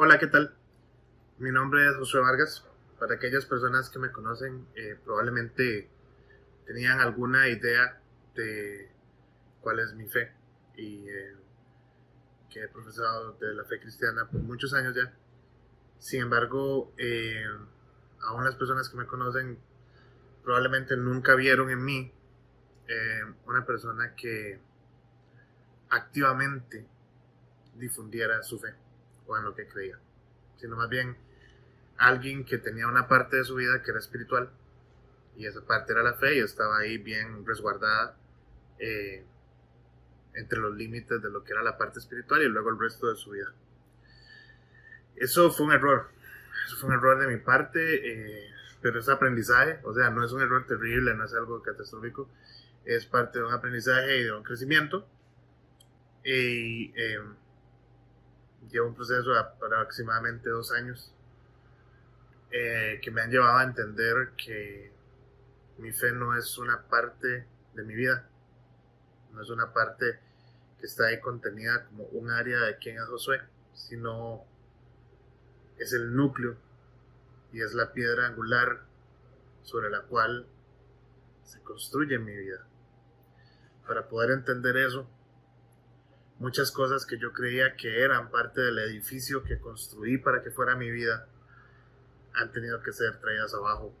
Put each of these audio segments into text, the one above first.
Hola, ¿qué tal? Mi nombre es Josué Vargas. Para aquellas personas que me conocen, probablemente tenían alguna idea de cuál es mi fe y que he profesado de la fe cristiana por muchos años ya. Sin embargo, aún las personas que me conocen probablemente nunca vieron en mí una persona que activamente difundiera su fe o en lo que creía, sino más bien alguien que tenía una parte de su vida que era espiritual y esa parte era la fe y estaba ahí bien resguardada eh, entre los límites de lo que era la parte espiritual y luego el resto de su vida. Eso fue un error, eso fue un error de mi parte, pero es aprendizaje, o sea, no es un error terrible, no es algo catastrófico, es parte de un aprendizaje y de un crecimiento y llevo un proceso de aproximadamente 2 años que me han llevado a entender que mi fe no es una parte de mi vida, no es una parte que está ahí contenida como un área de quién es Josué, sino es el núcleo y es la piedra angular sobre la cual se construye mi vida. Para poder entender eso, muchas cosas que yo creía que eran parte del edificio que construí para que fuera mi vida han tenido que ser traídas abajo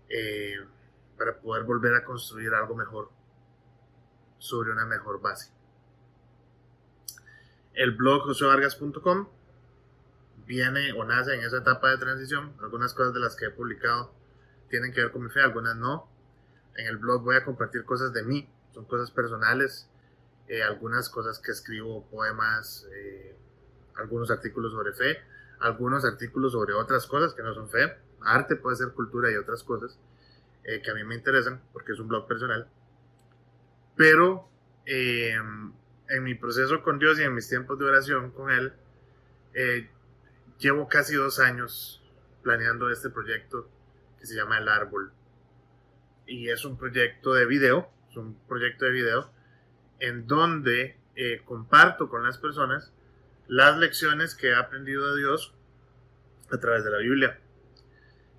eh, para poder volver a construir algo mejor sobre una mejor base. El blog josuevargas.com viene o nace en esa etapa de transición. Algunas cosas de las que he publicado tienen que ver con mi fe, algunas no. En el blog voy a compartir cosas de mí, son cosas personales, algunas cosas que escribo, poemas, algunos artículos sobre fe, algunos artículos sobre otras cosas que no son fe. Arte puede ser cultura y otras cosas que a mí me interesan porque es un blog personal. Pero en mi proceso con Dios y en mis tiempos de oración con Él, llevo casi 2 años planeando este proyecto que se llama El Árbol. Y es un proyecto de video, en donde comparto con las personas las lecciones que he aprendido de Dios a través de la Biblia.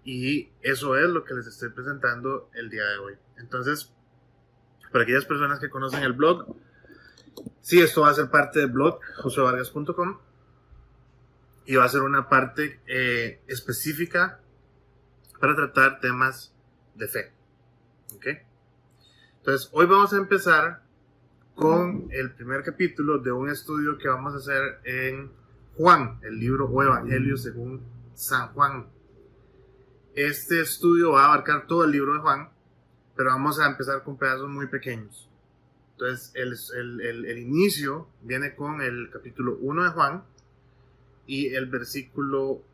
Y eso es lo que les estoy presentando el día de hoy. Entonces, para aquellas personas que conocen el blog, sí, esto va a ser parte del blog josuevargas.com y va a ser una parte específica para tratar temas de fe. ¿Ok? Entonces, hoy vamos a empezar con el primer capítulo de un estudio que vamos a hacer en Juan, el libro o Evangelio según San Juan. Este estudio va a abarcar todo el libro de Juan, pero vamos a empezar con pedazos muy pequeños. Entonces, el inicio viene con el capítulo 1 de Juan y el versículo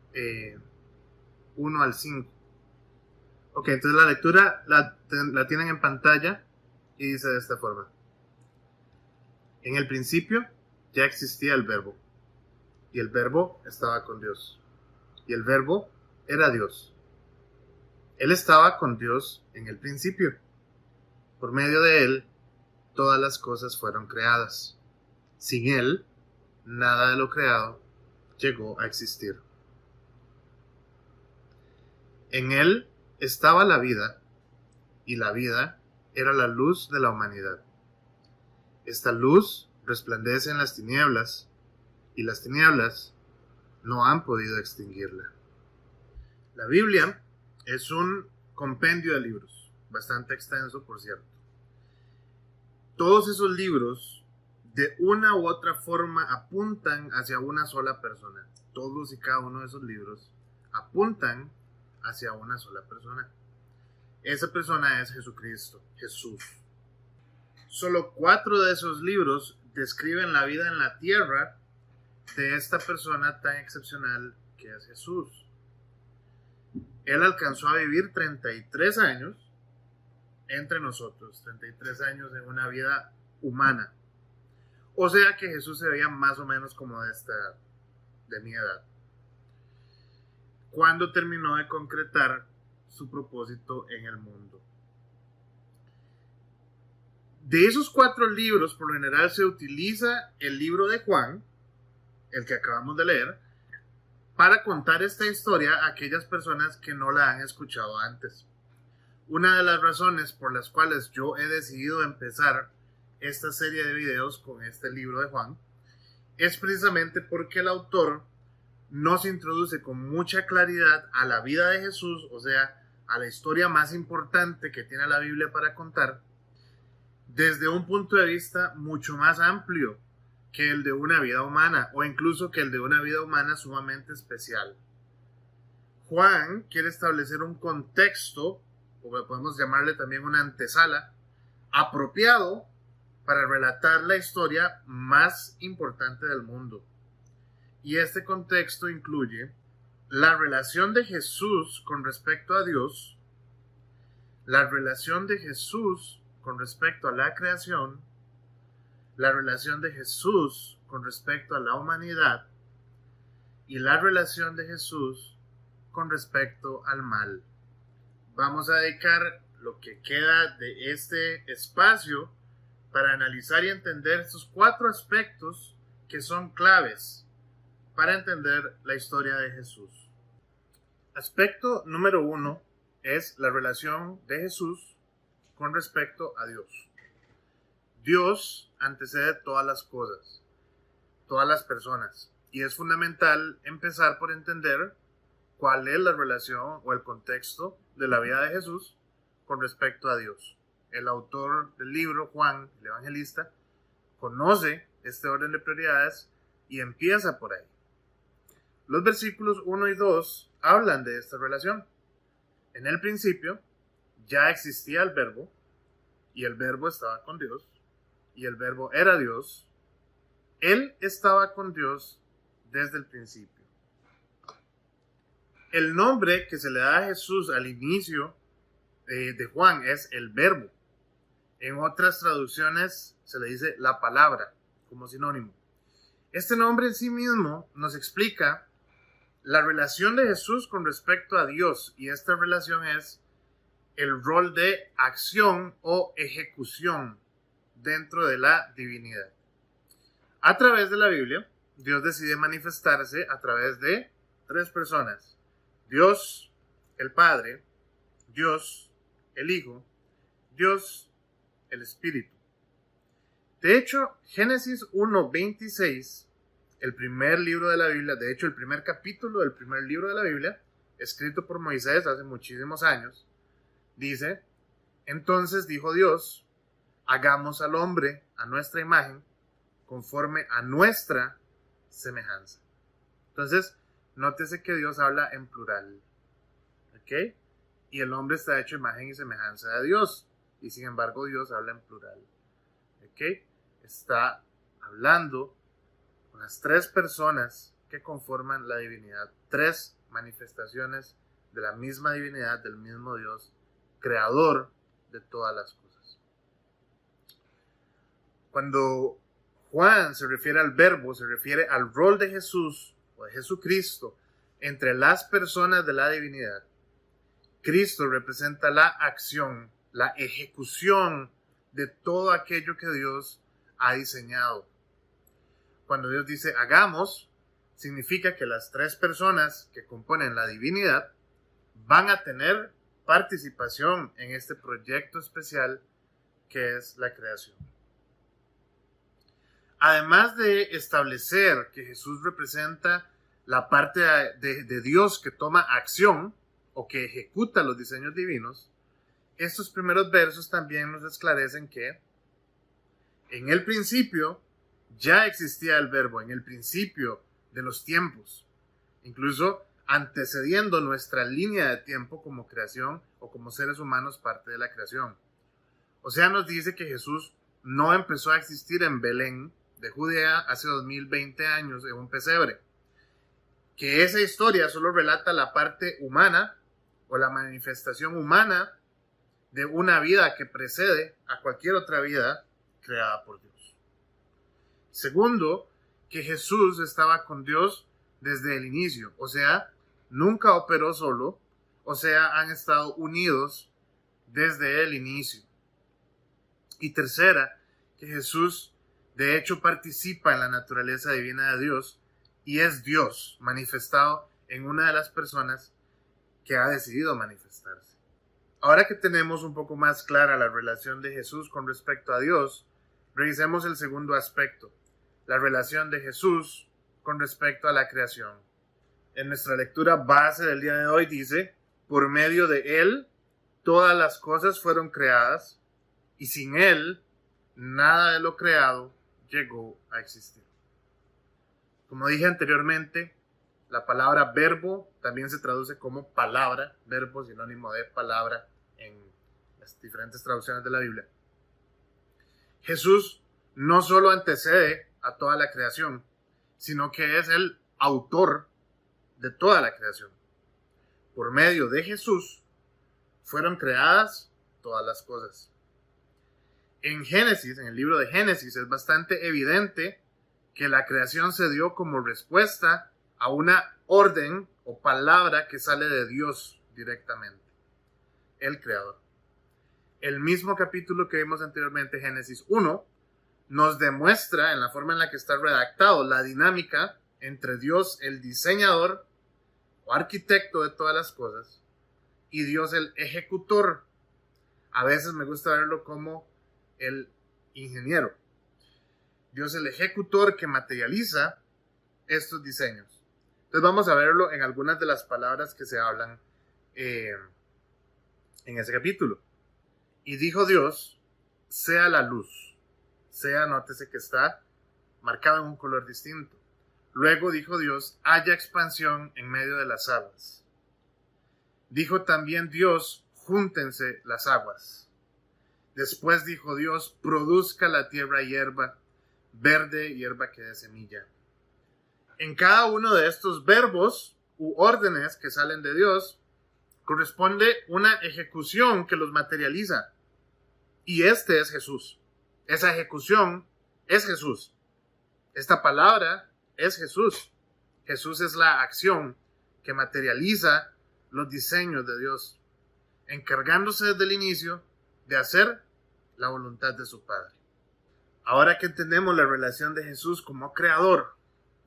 1 al 5. Ok, entonces la lectura la tienen en pantalla y dice de esta forma. En el principio ya existía el verbo, y el verbo estaba con Dios, y el verbo era Dios. Él estaba con Dios en el principio. Por medio de él, todas las cosas fueron creadas. Sin él, nada de lo creado llegó a existir. En él estaba la vida, y la vida era la luz de la humanidad. Esta luz resplandece en las tinieblas, y las tinieblas no han podido extinguirla. La Biblia es un compendio de libros, bastante extenso, por cierto. Todos esos libros, de una u otra forma, apuntan hacia una sola persona. Todos y cada uno de esos libros apuntan hacia una sola persona. Esa persona es Jesucristo, Jesús. Solo 4 de esos libros describen la vida en la tierra de esta persona tan excepcional que es Jesús. Él alcanzó a vivir 33 años entre nosotros, 33 años en una vida humana. O sea que Jesús se veía más o menos como de mi edad. Cuando terminó de concretar su propósito en el mundo. De esos 4 libros, por lo general se utiliza el libro de Juan el que acabamos de leer, para contar esta historia a aquellas personas que no la han escuchado antes. Una de las razones por las cuales yo he decidido empezar esta serie de videos con este libro de Juan es precisamente porque el autor nos introduce con mucha claridad a la vida de Jesús, o sea, a la historia más importante que tiene la Biblia para contar, desde un punto de vista mucho más amplio que el de una vida humana, o incluso que el de una vida humana sumamente especial. Juan quiere establecer un contexto, o podemos llamarle también una antesala, apropiado para relatar la historia más importante del mundo. Y este contexto incluye la relación de Jesús con respecto a Dios, la relación de Jesús con respecto a la creación, la relación de Jesús con respecto a la humanidad y la relación de Jesús con respecto al mal. Vamos a dedicar lo que queda de este espacio para analizar y entender estos 4 aspectos que son claves para entender la historia de Jesús. Aspecto número 1 es la relación de Jesús con respecto a Dios. Dios antecede todas las cosas, todas las personas, y es fundamental empezar por entender cuál es la relación o el contexto de la vida de Jesús con respecto a Dios. El autor del libro, Juan, el evangelista, conoce este orden de prioridades y empieza por ahí. Los versículos 1 y 2 hablan de esta relación. En el principio ya existía el verbo, y el verbo estaba con Dios, y el verbo era Dios. Él estaba con Dios desde el principio. El nombre que se le da a Jesús al inicio de Juan es el verbo. En otras traducciones se le dice la palabra como sinónimo. Este nombre en sí mismo nos explica la relación de Jesús con respecto a Dios, y esta relación es el rol de acción o ejecución dentro de la divinidad. A través de la Biblia, Dios decide manifestarse a través de 3 personas: Dios el Padre, Dios el Hijo, Dios el Espíritu. De hecho, Génesis 1:26, el primer libro de la Biblia, de hecho el primer capítulo del primer libro de la Biblia, escrito por Moisés hace muchísimos años, dice: entonces dijo Dios, hagamos al hombre a nuestra imagen, conforme a nuestra semejanza. Entonces, nótese que Dios habla en plural, ¿ok? Y el hombre está hecho imagen y semejanza de Dios, y sin embargo Dios habla en plural, ¿ok? Está hablando con las 3 personas que conforman la divinidad, 3 manifestaciones de la misma divinidad, del mismo Dios, creador de todas las cosas. Cuando Juan se refiere al verbo, se refiere al rol de Jesús o de Jesucristo entre las personas de la divinidad. Cristo representa la acción, la ejecución de todo aquello que Dios ha diseñado. Cuando Dios dice hagamos, significa que las 3 personas que componen la divinidad van a tener participación en este proyecto especial que es la creación. Además de establecer que Jesús representa la parte de Dios que toma acción o que ejecuta los diseños divinos, estos primeros versos también nos esclarecen que en el principio ya existía el verbo, en el principio de los tiempos, incluso antecediendo nuestra línea de tiempo como creación o como seres humanos parte de la creación. O sea, nos dice que Jesús no empezó a existir en Belén de Judea hace 2020 años en un pesebre, que esa historia solo relata la parte humana o la manifestación humana de una vida que precede a cualquier otra vida creada por Dios. Segundo, que Jesús estaba con Dios desde el inicio, o sea, nunca operó solo, o sea, han estado unidos desde el inicio. Y tercera, que Jesús de hecho participa en la naturaleza divina de Dios y es Dios manifestado en una de las personas que ha decidido manifestarse. Ahora que tenemos un poco más clara la relación de Jesús con respecto a Dios, revisemos el segundo aspecto, la relación de Jesús con respecto a la creación. En nuestra lectura base del día de hoy dice, por medio de Él, todas las cosas fueron creadas, y sin Él, nada de lo creado llegó a existir. Como dije anteriormente, la palabra verbo también se traduce como palabra, verbo sinónimo de palabra en las diferentes traducciones de la Biblia. Jesús no solo antecede a toda la creación, sino que es el autor de toda la creación. Por medio de Jesús fueron creadas todas las cosas. En Génesis, en el libro de Génesis, es bastante evidente que la creación se dio como respuesta a una orden o palabra que sale de Dios directamente, el Creador. El mismo capítulo que vimos anteriormente, Génesis 1, nos demuestra en la forma en la que está redactado la dinámica entre Dios, el diseñador o arquitecto de todas las cosas, y Dios, el ejecutor. A veces me gusta verlo como el ingeniero. Dios, el ejecutor que materializa estos diseños. Entonces vamos a verlo en algunas de las palabras que se hablan en ese capítulo. Y dijo Dios, sea la luz. Sea, nótese que está marcado en un color distinto. Luego dijo Dios, haya expansión en medio de las aguas. Dijo también Dios, júntense las aguas. Después dijo Dios, produzca la tierra hierba verde, hierba que dé semilla. En cada uno de estos verbos u órdenes que salen de Dios, corresponde una ejecución que los materializa. Y este es Jesús. Esa ejecución es Jesús. Esta palabra es Jesús. Jesús es la acción que materializa los diseños de Dios, encargándose desde el inicio de hacer la voluntad de su Padre. Ahora que entendemos la relación de Jesús como creador,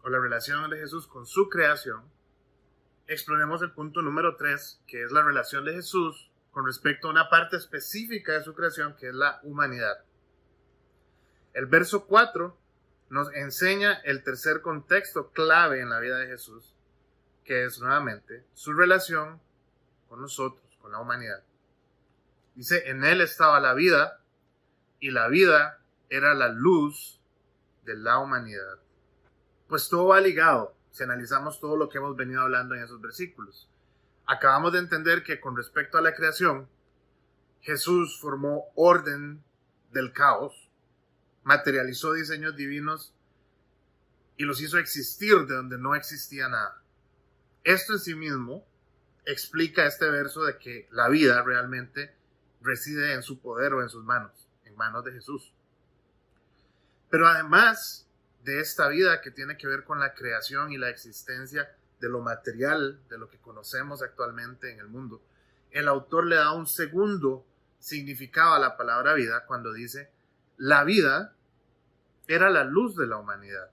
o la relación de Jesús con su creación, exploremos el punto número 3, que es la relación de Jesús con respecto a una parte específica de su creación, que es la humanidad. El verso 4 nos enseña el tercer contexto clave en la vida de Jesús, que es nuevamente su relación con nosotros, con la humanidad. Dice, en él estaba la vida, y la vida era la luz de la humanidad. Pues todo va ligado, si analizamos todo lo que hemos venido hablando en esos versículos. Acabamos de entender que con respecto a la creación, Jesús formó orden del caos, materializó diseños divinos y los hizo existir de donde no existía nada. Esto en sí mismo explica este verso de que la vida realmente reside en su poder o en sus manos, en manos de Jesús. Pero además de esta vida que tiene que ver con la creación y la existencia de lo material, de lo que conocemos actualmente en el mundo, el autor le da un segundo significado a la palabra vida cuando dice, la vida era la luz de la humanidad.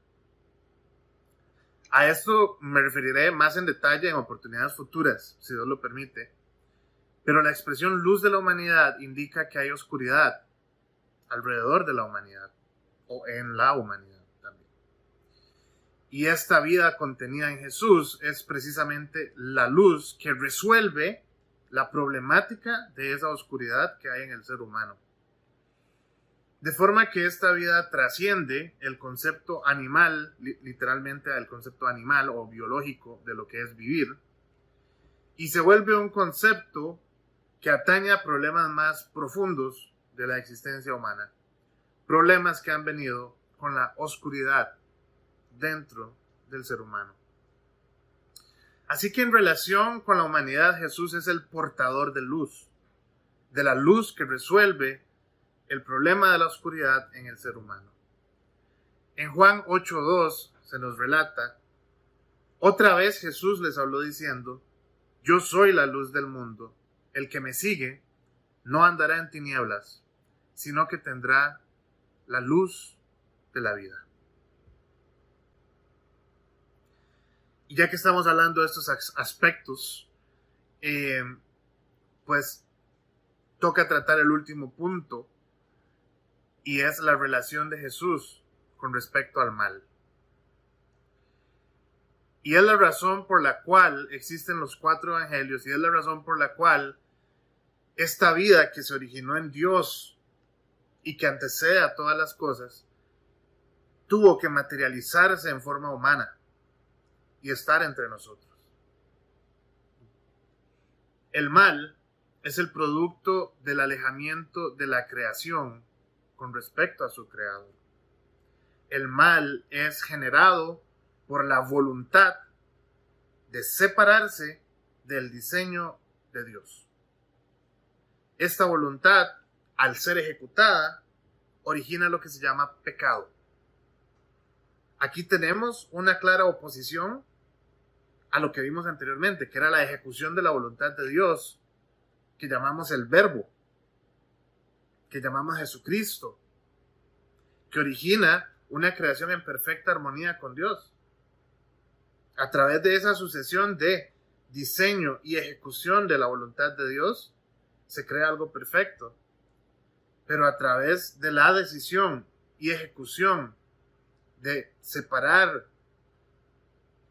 A esto me referiré más en detalle en oportunidades futuras, si Dios lo permite. Pero la expresión luz de la humanidad indica que hay oscuridad alrededor de la humanidad, o en la humanidad también. Y esta vida contenida en Jesús es precisamente la luz que resuelve la problemática de esa oscuridad que hay en el ser humano. De forma que esta vida trasciende el concepto animal, literalmente el concepto animal o biológico de lo que es vivir, y se vuelve un concepto que atañe a problemas más profundos de la existencia humana. Problemas que han venido con la oscuridad dentro del ser humano. Así que en relación con la humanidad, Jesús es el portador de luz, de la luz que resuelve el problema de la oscuridad en el ser humano. En Juan 8:2 se nos relata, otra vez Jesús les habló diciendo, yo soy la luz del mundo, el que me sigue no andará en tinieblas, sino que tendrá la luz de la vida. Y ya que estamos hablando de estos aspectos, pues toca tratar el último punto, y es la relación de Jesús con respecto al mal. Y es la razón por la cual existen los 4 evangelios, y es la razón por la cual esta vida que se originó en Dios y que antecede a todas las cosas, tuvo que materializarse en forma humana y estar entre nosotros. El mal es el producto del alejamiento de la creación con respecto a su creador. El mal es generado por la voluntad de separarse del diseño de Dios. Esta voluntad, al ser ejecutada, origina lo que se llama pecado. Aquí tenemos una clara oposición a lo que vimos anteriormente, que era la ejecución de la voluntad de Dios, que llamamos el Verbo, que llamamos Jesucristo, que origina una creación en perfecta armonía con Dios. A través de esa sucesión de diseño y ejecución de la voluntad de Dios, se crea algo perfecto. Pero a través de la decisión y ejecución de separar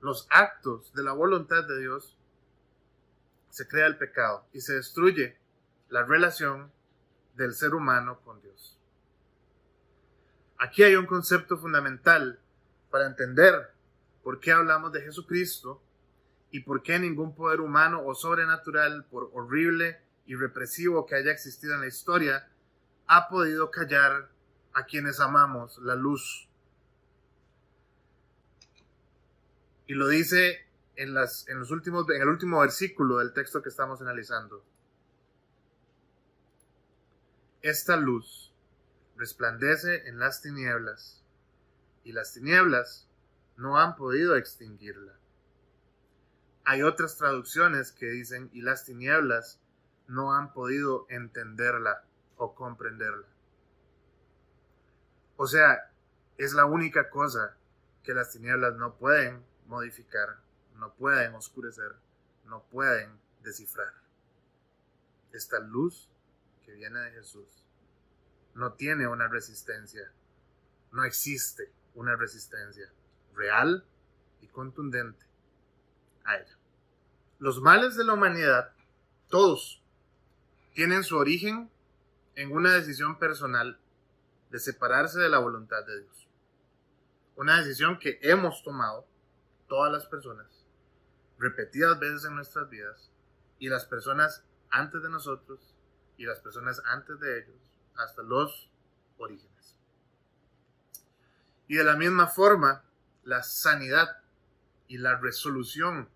los actos de la voluntad de Dios, se crea el pecado y se destruye la relación del ser humano con Dios. Aquí hay un concepto fundamental para entender por qué hablamos de Jesucristo y por qué ningún poder humano o sobrenatural, por horrible y represivo que haya existido en la historia, ha podido callar a quienes amamos la luz. Y lo dice en el último versículo del texto que estamos analizando. Esta luz resplandece en las tinieblas, y las tinieblas no han podido extinguirla. Hay otras traducciones que dicen, y las tinieblas no han podido entenderla o comprenderla. O sea, es la única cosa que las tinieblas no pueden modificar, no pueden oscurecer, no pueden descifrar. Esta luz que viene de Jesús no tiene una resistencia, no existe una resistencia real y contundente a ella. Los males de la humanidad, todos, tienen su origen en una decisión personal de separarse de la voluntad de Dios. Una decisión que hemos tomado todas las personas, repetidas veces en nuestras vidas, y las personas antes de nosotros, y las personas antes de ellos, hasta los orígenes. Y de la misma forma, la sanidad y la resolución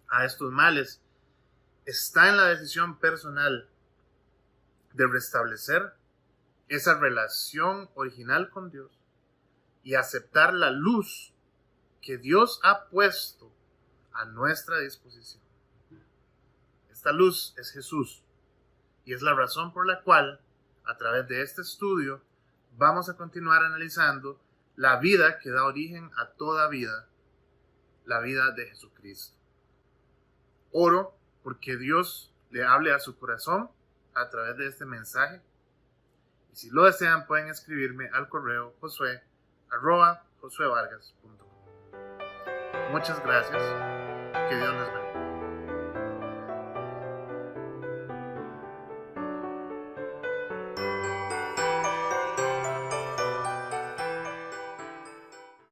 a estos males está en la decisión personal de restablecer esa relación original con Dios y aceptar la luz que Dios ha puesto a nuestra disposición. Esta luz es Jesús, y es la razón por la cual, a través de este estudio, vamos a continuar analizando la vida que da origen a toda vida, la vida de Jesucristo. Oro porque Dios le hable a su corazón a través de este mensaje. Y si lo desean, pueden escribirme al correo josue@josuevargas.com. Muchas gracias. Que Dios les bendiga.